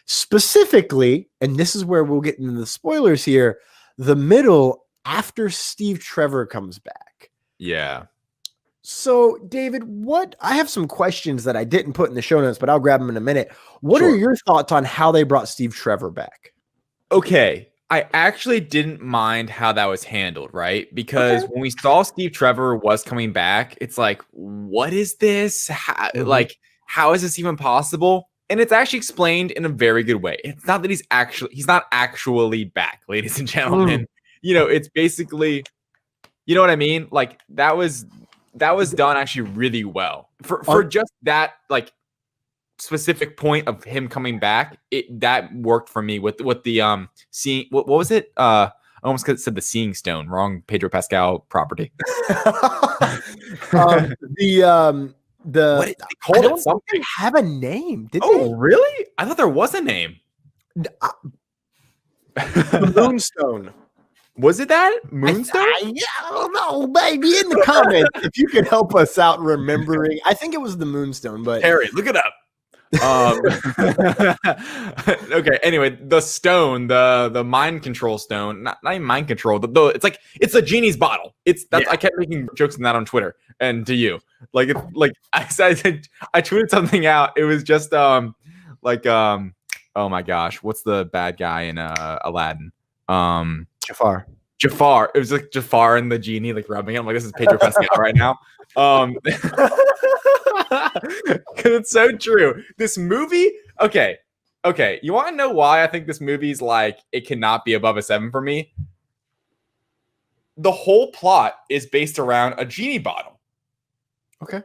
Specifically, and this is where we'll get into the spoilers here, the middle after Steve Trevor comes back. Yeah. So, David, I have some questions that I didn't put in the show notes, but I'll grab them in a minute. What are your thoughts on how they brought Steve Trevor back? Okay. I actually didn't mind how that was handled, right? Because when we saw Steve Trevor was coming back, it's like, what is this? How is this even possible? And it's actually explained in a very good way. It's not that he's not actually back, ladies and gentlemen. It's basically, you know what I mean? Like that was done actually really well for just that like specific point of him coming back. That worked for me with the seeing. What was it? I almost said the Seeing Stone. Wrong. Pedro Pascal property. What did they call it? Something have a name? Did they? Really? I thought there was a name. The Moonstone. Was it that Moonstone? I don't know, baby. In the comments, if you could help us out remembering. I think it was the Moonstone, but Harry, look it up. Okay. Anyway, the stone, the mind control stone, not even mind control. It's a genie's bottle. I kept making jokes on that on Twitter and to you. I tweeted something out. It was just oh my gosh, what's the bad guy in Aladdin? Jafar. It was like Jafar and the genie like rubbing him. I'm like, this is Pedro Pascal right now. Because it's so true. This movie, okay. You want to know why I think this movie's like it cannot be above a 7 for me? The whole plot is based around a genie bottle. Okay.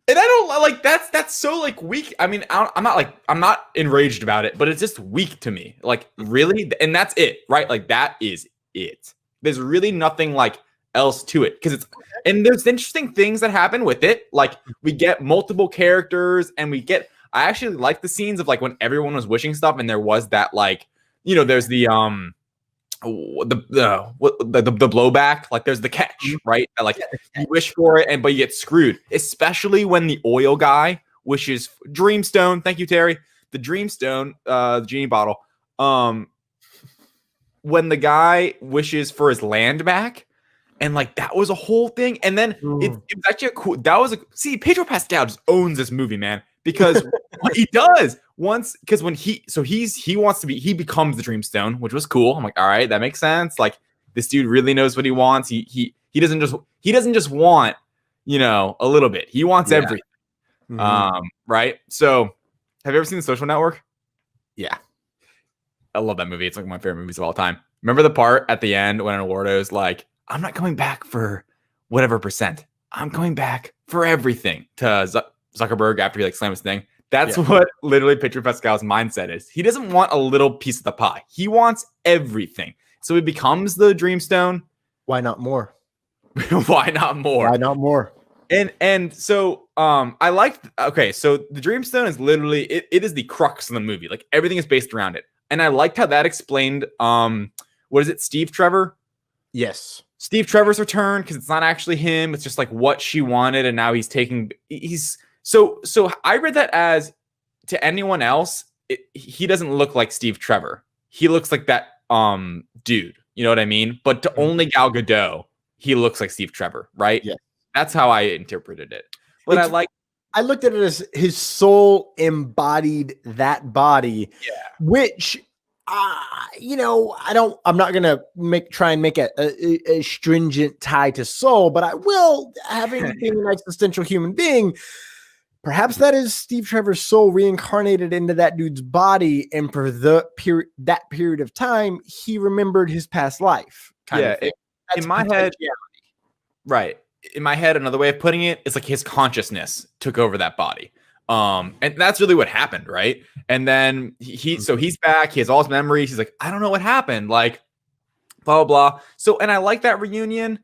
And I don't like that's so like weak. I mean, I'm not enraged about it, but it's just weak to me. Like really, and that's it, right? Like that is it. There's really nothing like else to it and there's interesting things that happen with it. Like we get multiple characters and I actually like the scenes of like when everyone was wishing stuff and there was that like, there's the blowback, like there's the catch, right? Like you wish for it but you get screwed, especially when the oil guy wishes Dreamstone. Thank you, Terry. The Dreamstone, the genie bottle. When the guy wishes for his land back, and like that was a whole thing, and then it was actually Pedro Pascal just owns this movie, man, because what he does because when he becomes the Dreamstone, which was cool. I'm like, all right, that makes sense. Like this dude really knows what he wants. He doesn't just want a little bit. He wants everything. Right. So, have you ever seen The Social Network? Yeah. I love that movie. It's like my favorite movies of all time. Remember the part at the end when Eduardo's like, I'm not coming back for whatever percent. I'm coming back for everything to Zuckerberg after he like slams his thing. That's what literally Pedro Pascal's mindset is. He doesn't want a little piece of the pie. He wants everything. So he becomes the Dreamstone. Why not more? Why not more? Why not more? And so I like so the Dreamstone is literally it is the crux of the movie. Like everything is based around it. And I liked how that explained what is it, Steve Trevor? Yes. Steve Trevor's return, because it's not actually him. It's just like what she wanted, and now so I read that as to anyone else, he doesn't look like Steve Trevor. He looks like that dude. You know what I mean? But to only Gal Gadot, he looks like Steve Trevor, right? Yeah. That's how I interpreted it. But I looked at it as his soul embodied that body, which, I'm not going to try and make a stringent tie to soul, but I will, having being an existential human being, perhaps that is Steve Trevor's soul reincarnated into that dude's body. And for that period of time, he remembered his past life. In my head, right. In my head, another way of putting it is like his consciousness took over that body. And that's really what happened, right? And then he's back, he has all his memories, he's like, I don't know what happened, like blah blah blah. So, and I like that reunion.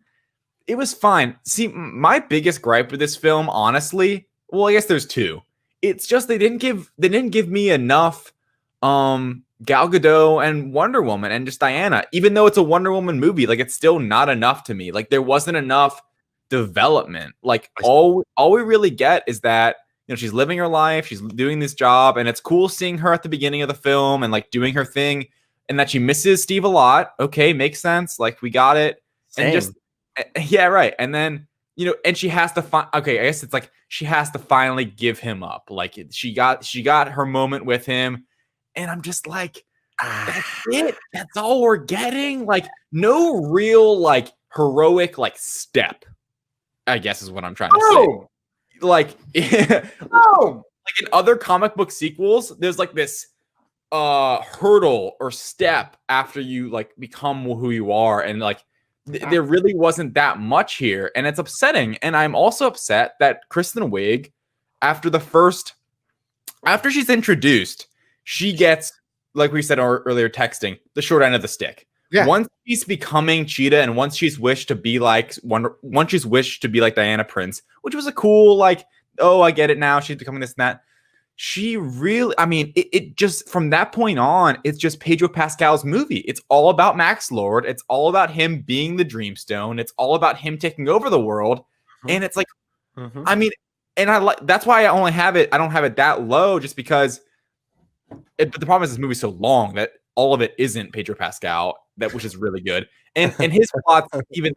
It was fine. See, my biggest gripe with this film, honestly, well, I guess there's two. It's just they didn't give me enough Gal Gadot and Wonder Woman and just Diana. Even though it's a Wonder Woman movie, like it's still not enough to me. Like there wasn't enough development. Like all we really get is that she's living her life, she's doing this job, and it's cool seeing her at the beginning of the film and like doing her thing, and that she misses Steve a lot. Okay, makes sense. Like we got it. Same. And just yeah, right. And then and she has to find. Okay, I guess it's like she has to finally give him up. Like she got her moment with him, and I'm just like, that's it. That's all we're getting. Like no real like heroic like step, I guess is what I'm trying to say. Like, like in other comic book sequels, there's like this hurdle or step after you like become who you are, and like there really wasn't that much here, and it's upsetting. And I'm also upset that Kristen Wiig, after she's introduced, she gets, like we said earlier, texting the short end of the stick. Yeah. Once she's becoming Cheetah, and once she's wished to be like Diana Prince, which was a cool like, oh, I get it now. She's becoming this and that. She really, I mean, it just from that point on, it's just Pedro Pascal's movie. It's all about Max Lord. It's all about him being the Dreamstone. It's all about him taking over the world. And it's like, I mean, and that's why I don't have it that low, just because. But the problem is this movie's so long that all of it isn't Pedro Pascal, which is really good, and his plots even.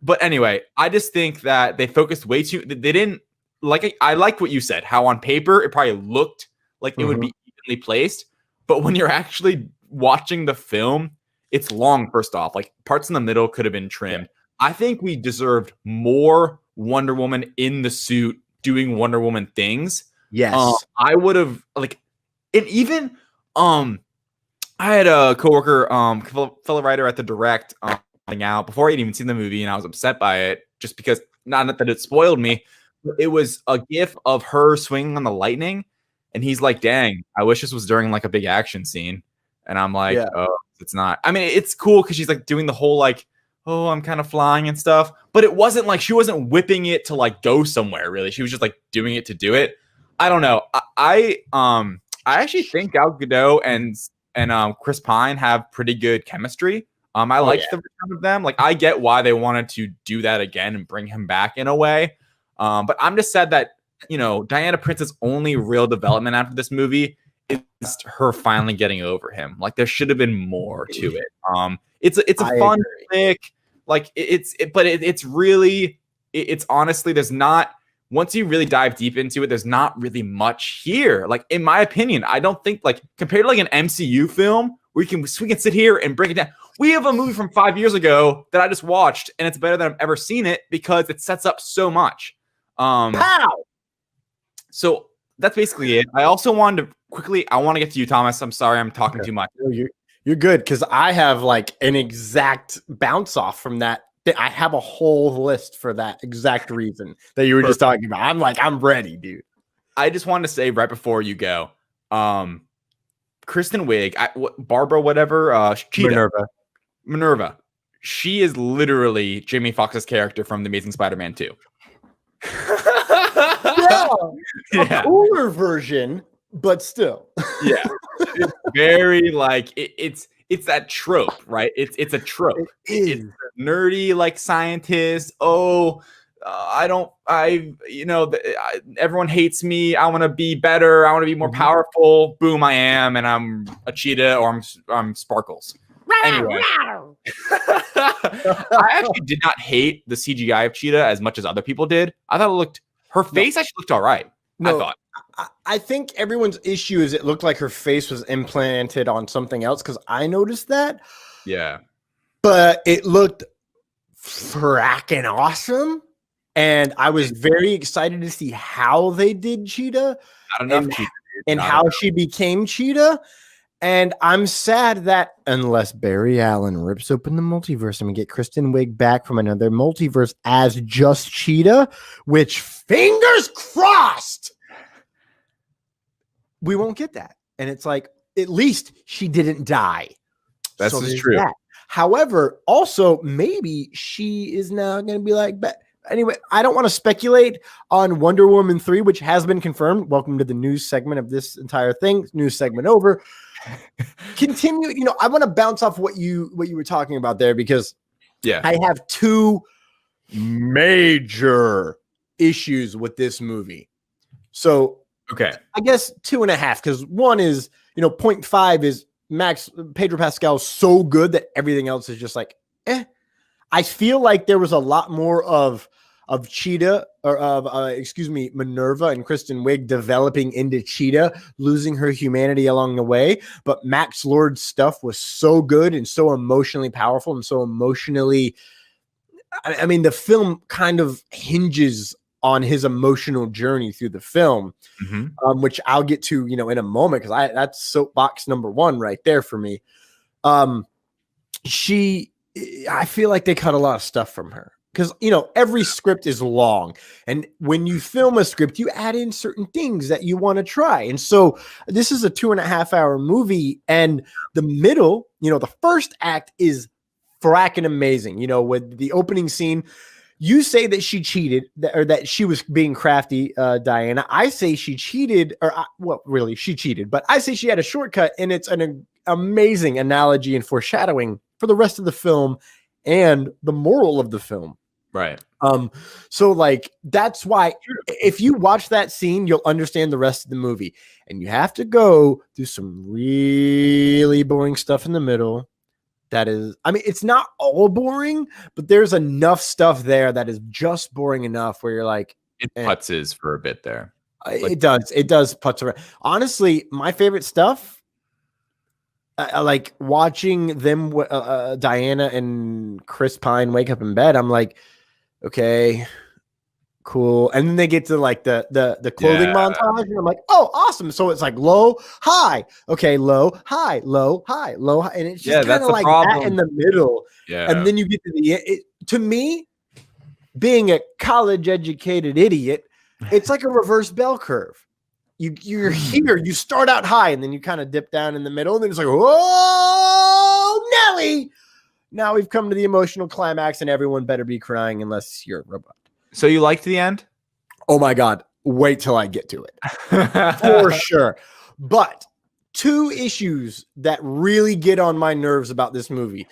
But anyway, I just think that they focused way too. They didn't like. I liked what you said. How on paper it probably looked like it would be evenly placed, but when you're actually watching the film, it's long. First off, like parts in the middle could have been trimmed. I think we deserved more Wonder Woman in the suit doing Wonder Woman things. Yes, I would have like. And even I had a coworker, fellow writer at the Direct, out before I had even seen the movie, and I was upset by it just because not that it spoiled me. But it was a gif of her swinging on the lightning, and he's like, "Dang, I wish this was during like a big action scene." And I'm like, "Oh, it's not." I mean, it's cool because she's like doing the whole like, "Oh, I'm kind of flying and stuff," but it wasn't like she wasn't whipping it to like go somewhere. Really, she was just like doing it to do it. I don't know. I actually think Gal Gadot and Chris Pine have pretty good chemistry. I liked the return of them. Like I get why they wanted to do that again and bring him back in a way. But I'm just sad that Diana Prince's only real development after this movie is her finally getting over him. Like there should have been more to it. It's a fun flick. Like it's really honestly there's not. Once you really dive deep into it, there's not really much here. Like, in my opinion, I don't think, like, compared to, like, an MCU film, we can sit here and break it down. We have a movie from 5 years ago that I just watched, and it's better than I've ever seen it because it sets up so much. So that's basically it. I also wanted to quickly, I want to get to you, Thomas. I'm sorry I'm talking too much. You're good, because I have, like, an exact bounce off from that. I have a whole list for that exact reason that you were just talking about. I'm like, I'm ready, dude. I just wanted to say right before you go, Kristen Wiig, Barbara, whatever, Cheetah, Minerva. She is literally Jamie Foxx's character from The Amazing Spider-Man 2. A cooler version, but still. Yeah, it's very like it's that trope, right? It's a trope. It's a nerdy like scientist. Oh, everyone hates me. I want to be better. I want to be more powerful. Boom, I am, and I'm a cheetah, or I'm Sparkles. Anyway, I actually did not hate the CGI of Cheetah as much as other people did. I thought her face actually looked all right. No, I thought. I think everyone's issue is it looked like her face was implanted on something else, because I noticed that. Yeah. But it looked fracking awesome. And I was very excited to see how they did Cheetah. How she became Cheetah. And I'm sad that unless Barry Allen rips open the multiverse and we get Kristen Wiig back from another multiverse as just Cheetah, which fingers crossed, we won't get that. And it's like, at least she didn't die. That's true. That. However, also, maybe she is now going to be like, anyway, I don't want to speculate on Wonder Woman 3, which has been confirmed. Welcome to the news segment of this entire thing. News segment over. Continue. I want to bounce off what you were talking about there, because I have two major issues with this movie. So okay, I guess 2.5, because one is, 0.5 is Pedro Pascal so good that everything else is just like, eh. I feel like there was a lot more of Cheetah, or of Minerva and Kristen Wiig developing into Cheetah, losing her humanity along the way. But Max Lord's stuff was so good and so emotionally powerful and so emotionally. I mean, the film kind of hinges on his emotional journey through the film, which I'll get to, in a moment, because that's soapbox number one right there for me. I feel like they cut a lot of stuff from her, because every script is long, and when you film a script, you add in certain things that you want to try. And so this is a 2.5-hour movie, and the middle, the first act is fracking amazing. With the opening scene, you say that she cheated, or that she was being crafty, Diana. I say she cheated, really, she cheated, but I say she had a shortcut, and it's an amazing analogy and foreshadowing for the rest of the film and the moral of the film. Right. So like, that's why if you watch that scene, you'll understand the rest of the movie, and you have to go through some really boring stuff in the middle. That is, I mean, it's not all boring, but there's enough stuff there that is just boring enough where you're like, it putzes for a bit there. It does putz around. Honestly, my favorite stuff, I like watching them, Diana and Chris Pine wake up in bed. I'm like, okay, cool. And then they get to like the clothing montage, and I'm like, oh, awesome. So it's like low, high, okay, low, high, low, high, low, high. And it's just kind of like that in the middle. Yeah. And then you get to the end. To me, being a college educated idiot, it's like a reverse bell curve. You're here, you start out high, and then you kind of dip down in the middle, and then it's like, whoa, Nelly. Now we've come to the emotional climax, and everyone better be crying unless you're a robot. So you liked the end? Oh my God. Wait till I get to it. For sure. But two issues that really get on my nerves about this movie.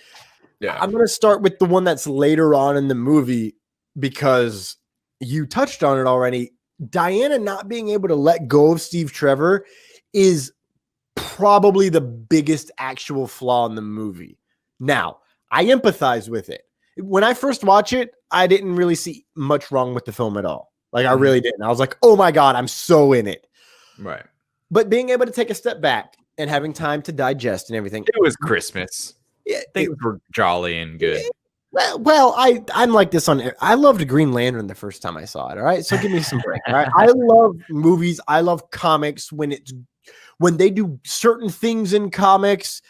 Yeah. I'm going to start with the one that's later on in the movie, because you touched on it already. Diana not being able to let go of Steve Trevor is probably the biggest actual flaw in the movie. Now, I empathize with it. When I first watched it, I didn't really see much wrong with the film at all. Like, I really didn't. I was like, oh my God, I'm so in it. Right. But being able to take a step back and having time to digest and everything. It was Christmas. Yeah, things were jolly and good. Well, I'm like this on. I loved Green Lantern the first time I saw it. All right, so give me some break. All right, I love movies. I love comics when they do certain things in comics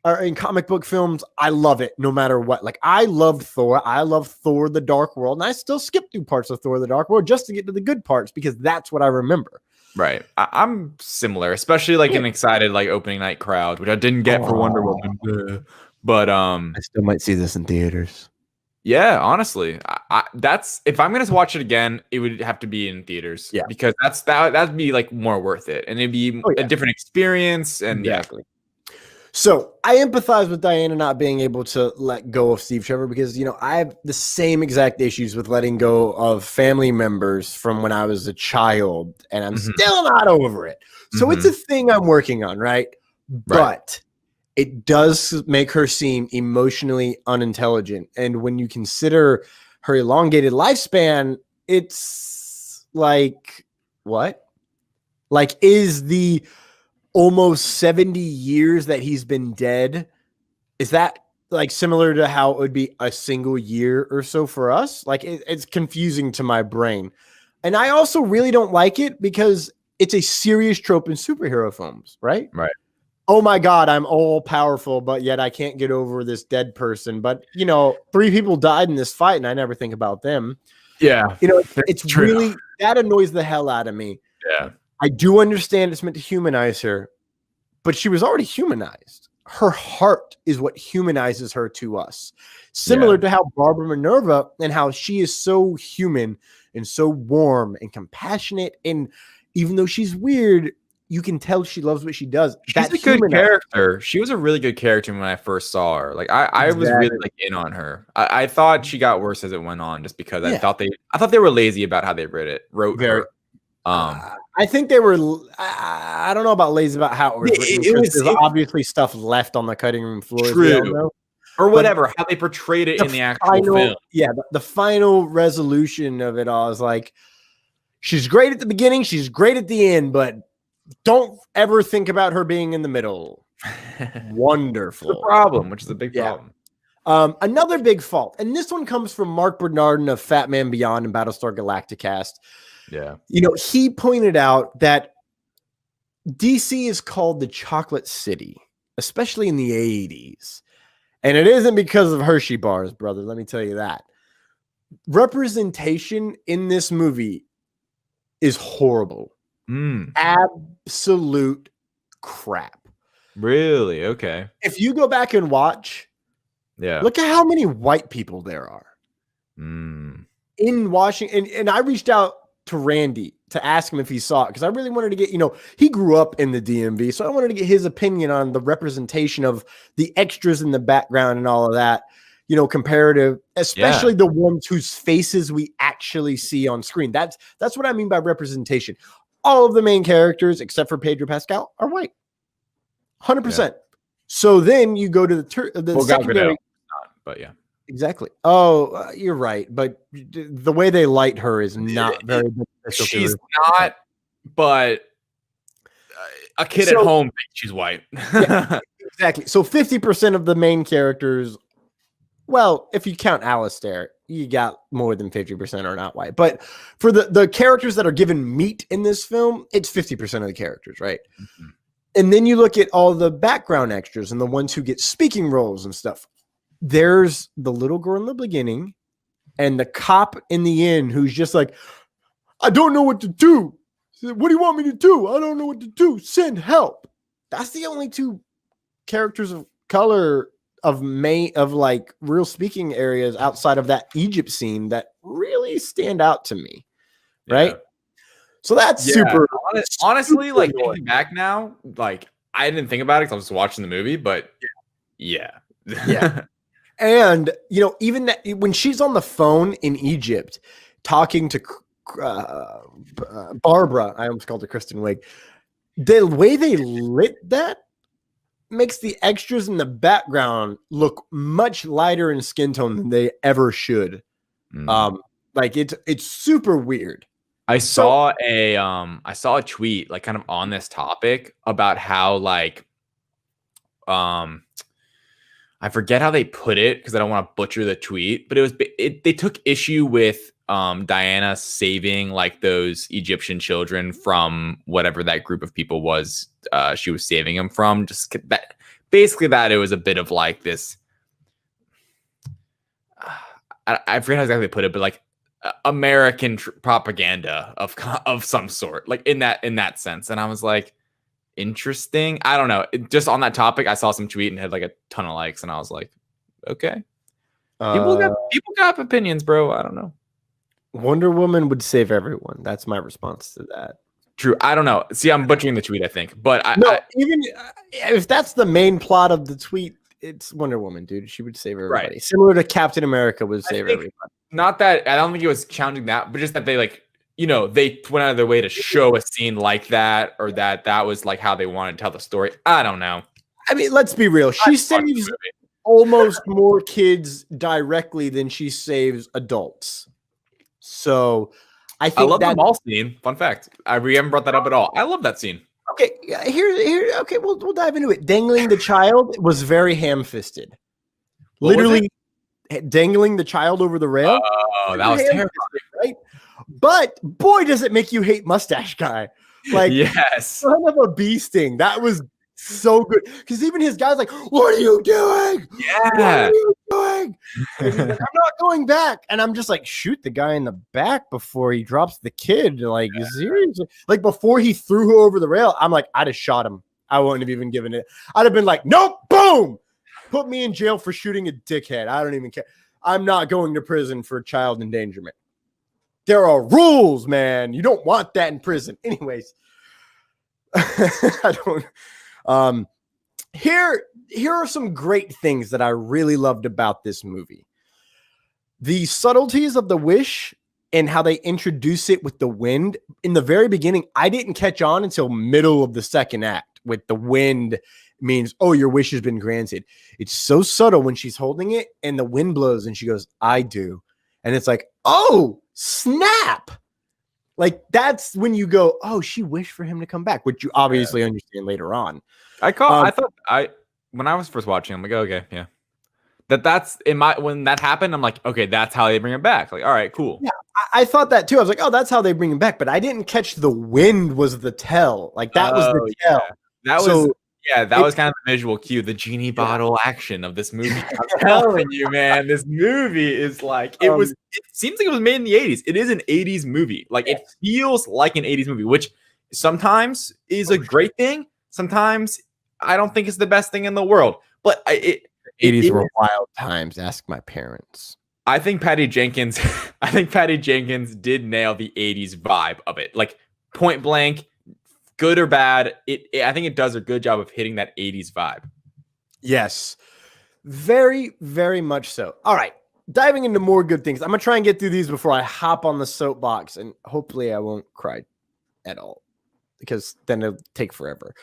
or in comic book films. I love it no matter what. Like, I loved Thor. I love Thor: The Dark World, and I still skip through parts of Thor: The Dark World just to get to the good parts, because that's what I remember. Right. I'm similar, especially like an excited like opening night crowd, which I didn't get for Wonder Woman. But I still might see this in theaters. Yeah, honestly, that's, if I'm gonna watch it again, it would have to be in theaters. Yeah, because that'd be like more worth it, and it'd be a different experience. And exactly. So I empathize with Diana not being able to let go of Steve Trevor, because I have the same exact issues with letting go of family members from when I was a child, and I'm still not over it. So it's a thing I'm working on, right? But it does make her seem emotionally unintelligent. And when you consider her elongated lifespan, it's like, what? Like, is the almost 70 years that he's been dead, is that like similar to how it would be a single year or so for us? Like, it's confusing to my brain. And I also really don't like it because it's a serious trope in superhero films, right? Right. Oh my God, I'm all powerful, but yet I can't get over this dead person. But 3 people died in this fight, and I never think about them. Yeah. It's true. Really, that annoys the hell out of me. Yeah. I do understand it's meant to humanize her, but she was already humanized. Her heart is what humanizes her to us. Similar to how Barbara Minerva, and how she is so human and so warm and compassionate. And even though she's weird, you can tell she loves what she does. She's a good character. She was a really good character when I first saw her. Like, I was really like in on her. I thought she got worse as it went on, just because I thought they were lazy about how they wrote her. I think they were. I don't know about lazy about how it was written. There's obviously stuff left on the cutting room floor. True. Or whatever, how they portrayed it in the actual film. Yeah, the final resolution of it all is like, she's great at the beginning, she's great at the end, but don't ever think about her being in the middle. Wonderful. The problem, which is a big problem. Another big fault, and this one comes from Mark Bernardin of Fat Man Beyond and Battlestar Galacticast. Yeah. He pointed out that DC is called the Chocolate City, especially in the 80s. And it isn't because of Hershey bars, brother. Let me tell you that. Representation in this movie is horrible. Absolute crap. Really? Okay. If you go back and watch, look at how many white people there are in Washington. And I reached out to Randy to ask him if he saw it, because I really wanted to get, he grew up in the DMV, so I wanted to get his opinion on the representation of the extras in the background and all of that, comparative, especially the ones whose faces we actually see on screen. That's what I mean by representation. All of the main characters, except for Pedro Pascal, are white. 100%. Yeah. So then you go to the secondary. But yeah. Exactly. Oh, you're right. But the way they light her is not very beneficial. She's not, but a kid at home thinks she's white. Yeah, exactly. So 50% of the main characters, well, if you count Alistair, you got more than 50% are not white. But for the characters that are given meat in this film, it's 50% of the characters, right? Mm-hmm. And then you look at all the background extras and the ones who get speaking roles and stuff. There's the little girl in the beginning and the cop in the end who's just like, I don't know what to do. What do you want me to do? I don't know what to do. Send help. That's the only two characters of color of like real speaking areas outside of that Egypt scene that really stand out to me. Right? Yeah. So that's super. Honestly, super like looking back now, like I didn't think about it because I was watching the movie, but yeah. And, even that when she's on the phone in Egypt talking to Barbara, I almost called her Kristen Wiig, the way they lit that makes the extras in the background look much lighter in skin tone than they ever should. Like it's super weird. I saw a tweet like kind of on this topic about how like I forget how they put it because I don't want to butcher the tweet, but they took issue with Diana saving like those Egyptian children from whatever that group of people was she was saving them from. Just that basically that it was a bit of like this. I forget how exactly they put it, but like American propaganda of some sort, like in that sense. And I was like, interesting. I don't know. Just on that topic, I saw some tweet and had like a ton of likes, and I was like, okay. People got opinions, bro. I don't know. Wonder Woman would save everyone. That's my response to that. True. I don't know. See, I'm butchering the tweet, I think. But even if that's the main plot of the tweet, it's Wonder Woman, dude. She would save everybody. Right. Similar to Captain America would save everybody. Not that I don't think it was challenging that, but just that they like, they went out of their way to show a scene like that, or that was like how they wanted to tell the story. I don't know. I mean, let's be real. She saves almost more kids directly than she saves adults. So I think I love the mall scene. Fun fact. We haven't brought that up at all. I love that scene. Okay. Here. Okay. We'll dive into it. Dangling the child was very ham-fisted. Literally dangling the child over the rail. Oh, that was terrible. Right? But boy, does it make you hate Mustache Guy. Like, yes, son of a bee sting. That was so good. Because even his guy's like, what are you doing? Yeah. What are you doing? And he's like, I'm not going back. And I'm just like, shoot the guy in the back before he drops the kid. Like, seriously? Like, before he threw her over the rail, I'm like, I'd have shot him. I wouldn't have even given it. I'd have been like, nope, boom. Put me in jail for shooting a dickhead. I don't even care. I'm not going to prison for child endangerment. There are rules, man. You don't want that in prison. Anyways, I don't. Here are some great things that I really loved about this movie. The subtleties of the wish and how they introduce it with the wind in the very beginning, I didn't catch on until middle of the second act with the wind means, oh, your wish has been granted. It's so subtle when she's holding it and the wind blows and she goes, I do. And it's like, oh, snap. Like that's when you go, oh, she wished for him to come back, which you obviously understand later on. When I was first watching, I'm like, okay, yeah. When that happened, I'm like, okay, that's how they bring him back. Like, all right, cool. Yeah, I thought that too. I was like, oh, that's how they bring him back. But I didn't catch the wind was the tell. Like that was the tell. That was kind of the visual cue, the genie bottle action of this movie. I'm telling you, man, this movie is like it seems like it was made in the 80s. It is an 80s movie. Like it feels like an 80s movie, which sometimes is a great thing. Sometimes I don't think it's the best thing in the world. But 80s were wild times. Ask my parents. I think Patty Jenkins did nail the 80s vibe of it. Like point blank. Good or bad, I think it does a good job of hitting that 80s vibe. Yes, very, very much so. All right, diving into more good things. I'm going to try and get through these before I hop on the soapbox, and hopefully I won't cry at all because then it'll take forever.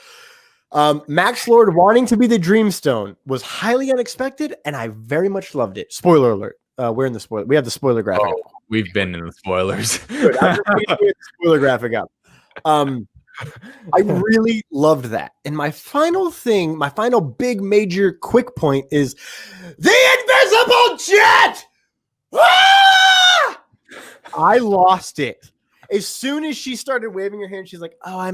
Max Lord wanting to be the Dreamstone was highly unexpected, and I very much loved it. Spoiler alert. We're in the spoiler. We have the spoiler graphic. Oh, we've been in the spoilers. Good. I'm just waiting for the spoiler graphic up. I really loved that. And my final big major quick point is the invisible jet. Ah! I lost it. As soon as she started waving her hand, she's like, oh,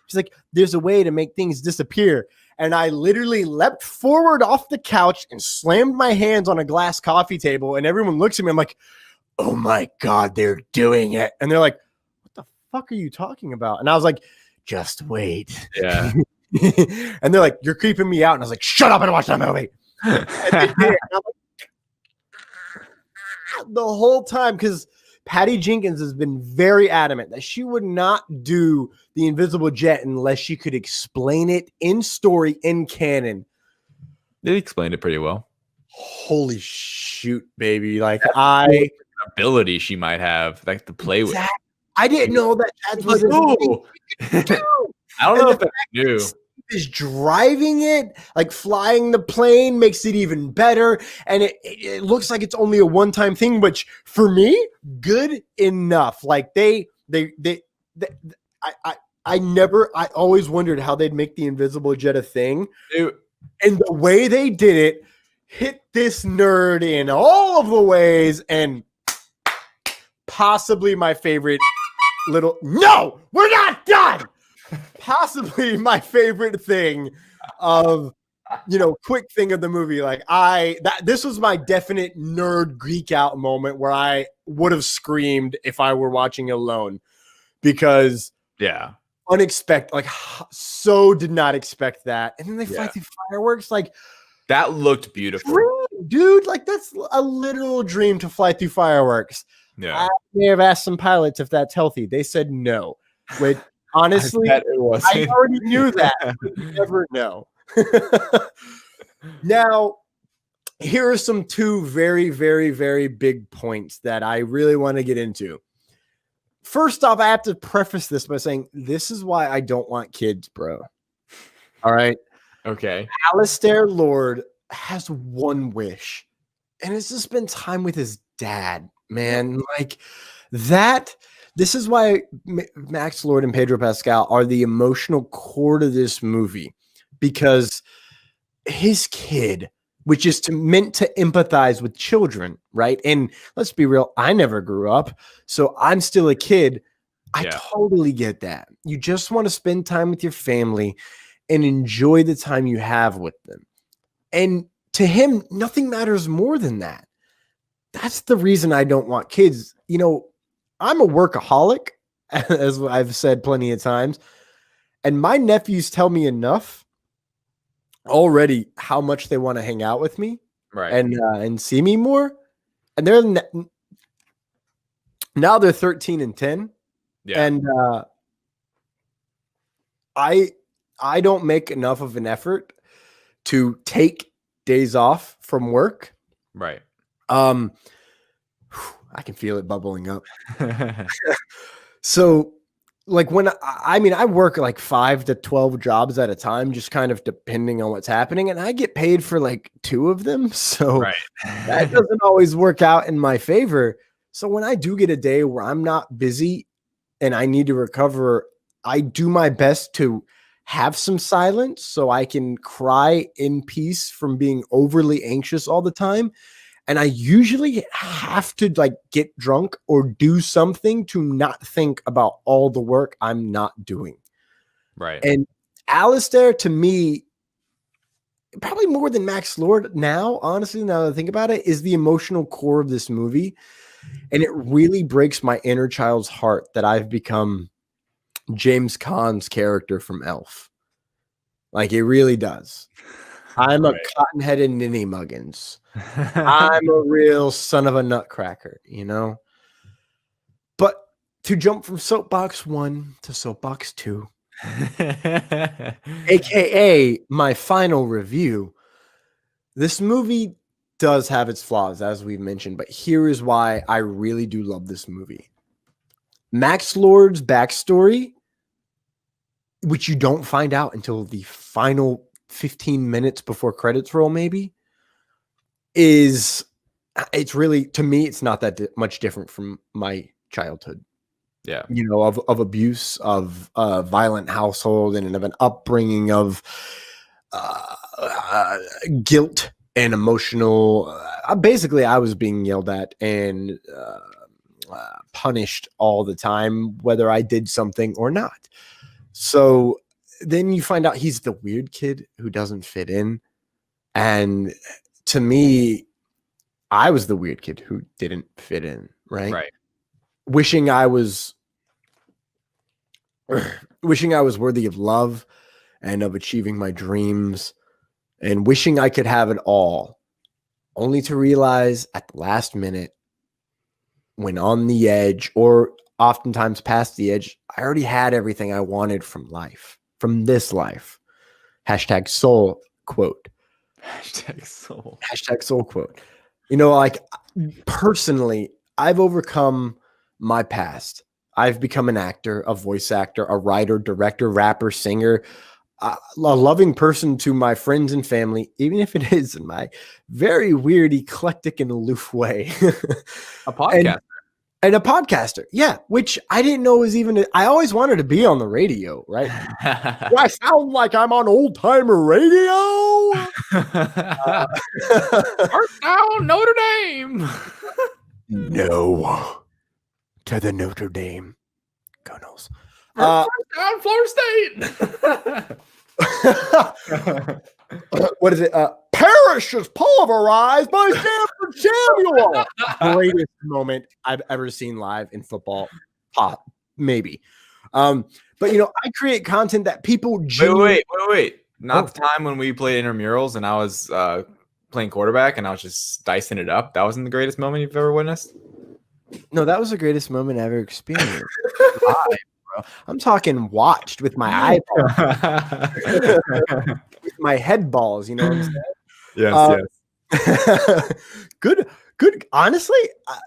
she's like, there's a way to make things disappear. And I literally leapt forward off the couch and slammed my hands on a glass coffee table. And everyone looks at me. I'm like, oh my God, they're doing it. And they're like, fuck are you talking about? And I was like, just wait. Yeah. And they're like, you're creeping me out. And I was like, shut up and watch that movie. And they did. And I'm like, the whole time, because Patty Jenkins has been very adamant that she would not do the invisible jet unless she could explain it in story, in canon. They explained it pretty well. Holy shoot, baby. Like ability she might have like to play with. I didn't know that was I don't know if that's new. Is driving it, like flying the plane, makes it even better. And it looks like it's only a one-time thing, which for me, good enough. Like I always wondered how they'd make the invisible jet a thing. And the way they did it hit this nerd in all of the ways, and possibly my favorite no, we're not done. Possibly my favorite thing of, quick thing of the movie. Like this was my definite nerd geek out moment where I would have screamed if I were watching alone, because unexpected, like so did not expect that. And then they fly through fireworks. Like that looked beautiful, dude. Like that's a literal dream to fly through fireworks. Yeah. I may have asked some pilots if that's healthy. They said no. Which honestly, I already knew that. You never know. Now, here are some two very, very, very big points that I really want to get into. First off, I have to preface this by saying this is why I don't want kids, bro. All right. Okay. Alistair Lord has one wish, and it's to spend time with his dad. Man, like that. This is why Max Lord and Pedro Pascal are the emotional core to this movie, because his kid, which is meant to empathize with children, right? And let's be real, I never grew up, so I'm still a kid. I totally get that. You just want to spend time with your family and enjoy the time you have with them. And to him, nothing matters more than that. That's the reason I don't want kids. I'm a workaholic, as I've said plenty of times, and my nephews tell me enough already how much they want to hang out with me, right? And see me more. And they're now they're 13 and 10, and I don't make enough of an effort to take days off from work, right? I can feel it bubbling up. So, like when I work like 5 to 12 jobs at a time, just kind of depending on what's happening, and I get paid for like 2 of them. So that doesn't always work out in my favor. So when I do get a day where I'm not busy and I need to recover, I do my best to have some silence so I can cry in peace from being overly anxious all the time. And I usually have to like get drunk or do something to not think about all the work I'm not doing. Right. And Alistair, to me, probably more than Max Lord now, honestly, now that I think about it, is the emotional core of this movie. And it really breaks my inner child's heart that I've become James Caan's character from Elf. Like, it really does. I'm a cotton-headed ninny muggins. I'm a real son of a nutcracker, you know? But to jump from soapbox 1 to soapbox 2, aka my final review, this movie does have its flaws, as we've mentioned, but here is why I really do love this movie. Max Lord's backstory, which you don't find out until the final 15 minutes before credits roll, maybe, it's really, to me, it's not that much different from my childhood. Yeah. You know, of abuse, of a violent household, and of an upbringing of guilt and emotional. Basically, I was being yelled at and punished all the time, whether I did something or not. So then you find out he's the weird kid who doesn't fit in. And to me, I was the weird kid who didn't fit in, right? Right. Wishing I was worthy of love and of achieving my dreams, and wishing I could have it all, only to realize at the last minute, when on the edge, or oftentimes past the edge, I already had everything I wanted from life, from this life. Hashtag soul quote. Hashtag soul. Hashtag soul quote. You know, like, personally, I've overcome my past. I've become an actor, a voice actor, a writer, director, rapper, singer, a loving person to my friends and family, even if it is in my very weird, eclectic, and aloof way. A podcaster. And a podcaster, yeah, which I didn't know was even. I always wanted to be on the radio, right? Do I sound like I'm on old timer radio? First down, Notre Dame. No, to the Notre Dame Gunnels. First down, Florida State. What is it? Parrish is pulverized by Stanford Samuel. Greatest moment I've ever seen live in football. Maybe. But, you know, I create content that people Wait. Not the time when we played intramurals and I was playing quarterback and I was just dicing it up. That wasn't the greatest moment you've ever witnessed? No, that was the greatest moment I ever experienced. Live, bro. I'm talking watched with my eyeballs. With my head balls, you know what I'm saying? Yes. Good. Honestly,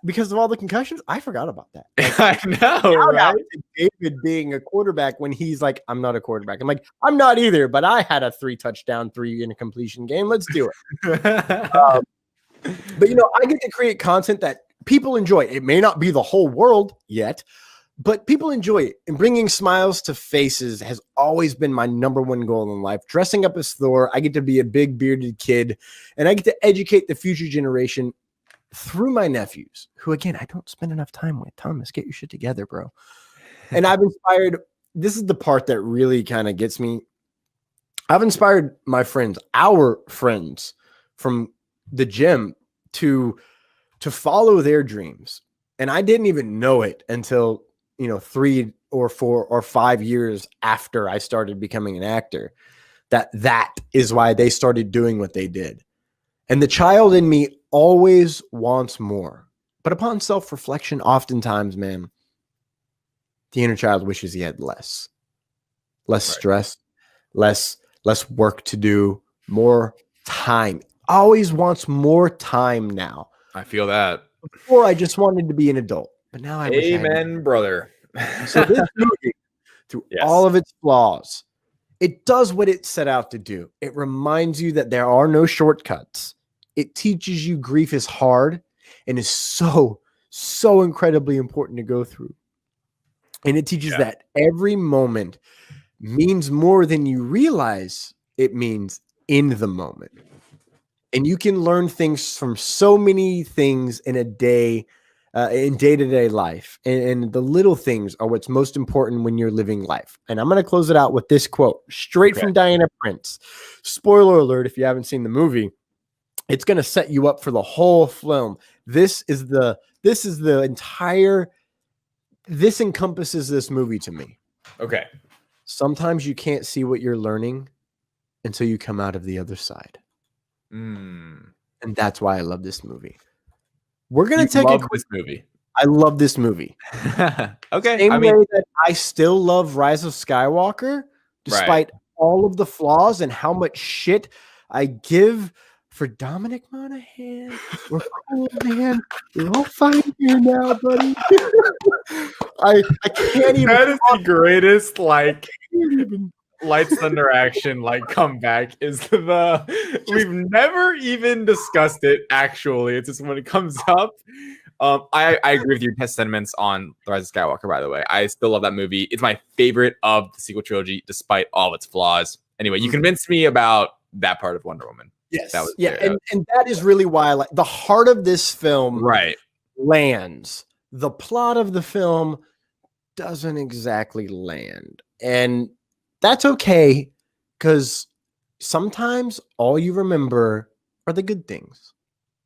because of all the concussions, I forgot about that. Like, I know, right? David being a quarterback when he's like, I'm not a quarterback. I'm like, I'm not either, but I had a 3-touchdown, 3 incompletion game. Let's do it. But, you know, I get to create content that people enjoy. It may not be the whole world yet, but people enjoy it. And bringing smiles to faces has always been my number one goal in life. Dressing up as Thor, I get to be a big bearded kid, and I get to educate the future generation through my nephews, who, again, I don't spend enough time with. Thomas, get your shit together, bro. And I've inspired, this is the part that really kind of gets me. I've inspired my friends, our friends from the gym to follow their dreams. And I didn't even know it until, you know, 3 or 4 or 5 years after I started becoming an actor, that is why they started doing what they did. And the child in me always wants more. But upon self-reflection, oftentimes, man, the inner child wishes he had less. Less stress, less work to do, more time. Always wants more time now. I feel that. Before, I just wanted to be an adult, but now I wish I had. Amen, brother. So this movie, through all of its flaws, it does what it set out to do. It reminds you that there are no shortcuts. It teaches you grief is hard and is so incredibly important to go through. And it teaches that every moment means more than you realize it means in the moment. And you can learn things from so many things in a day, in day-to-day life. And the little things are what's most important when you're living life. And I'm going to close it out with this quote straight from Diana Prince. Spoiler alert, if you haven't seen the movie, it's going to set you up for the whole film. This encompasses this movie to me. Okay. Sometimes you can't see what you're learning until you come out of the other side. And that's why I love this movie. We're going to take a quick this movie. I love this movie. Okay. Same way that I still love Rise of Skywalker, despite all of the flaws and how much shit I give for Dominic Monaghan. We're cool, man. We're all fine here now, buddy. I can't even. That is the greatest, Lights Thunder action comeback is we've never even discussed it. Actually, it's just when it comes up. I agree with your sentiments on The Rise of Skywalker. By the way, I still love that movie. It's my favorite of the sequel trilogy, despite all of its flaws. Anyway, you convinced me about that part of Wonder Woman. Yes, that was and that is really why I like the heart of this film. Lands. The plot of the film doesn't exactly land, and that's okay, because sometimes all you remember are the good things.